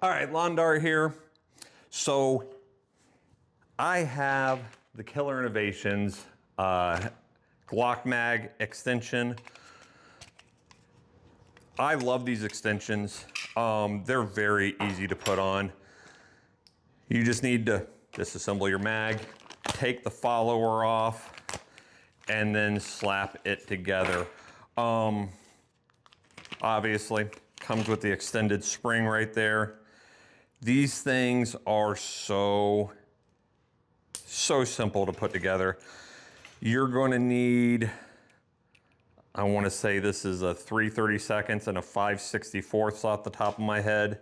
All right, Londar here. So I have the Killer Innovations Glock Mag extension. I love these extensions. They're very easy to put on. You just need to disassemble your mag, take the follower off, and then slap it together. Obviously, comes with the extended spring right there. These things are so simple to put together. You're going to need, I want to say this is a 3/32 and a 5/64 off the top of my head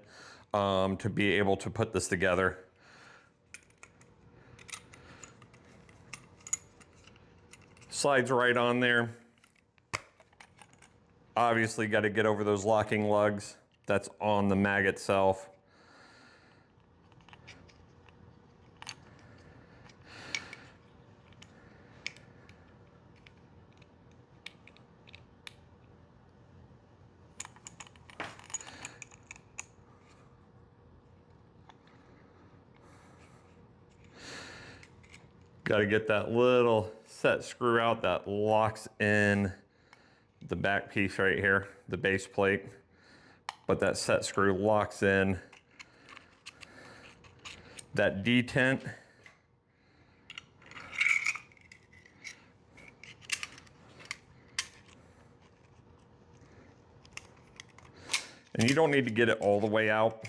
to be able to put this together. Slides right on there. Obviously got to get over those locking lugs that's on the mag itself. Got to get that little set screw out that locks in the back piece right here, the base plate. But that set screw locks in that detent. And you don't need to get it all the way out.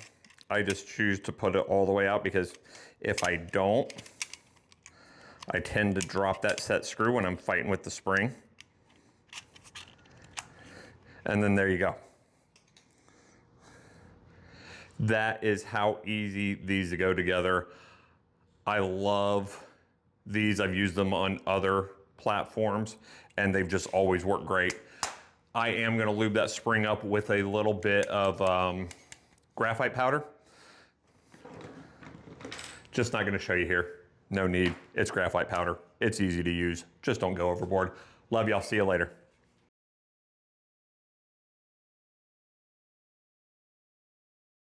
I just choose to put it all the way out because if I don't, I tend to drop that set screw when I'm fighting with the spring. And then there you go. That is how easy these go together. I love these. I've used them on other platforms and they've just always worked great. I am going to lube that spring up with a little bit of graphite powder. Just not going to show you here. No need. It's graphite powder. It's easy to use. Just don't go overboard. Love y'all. See you later.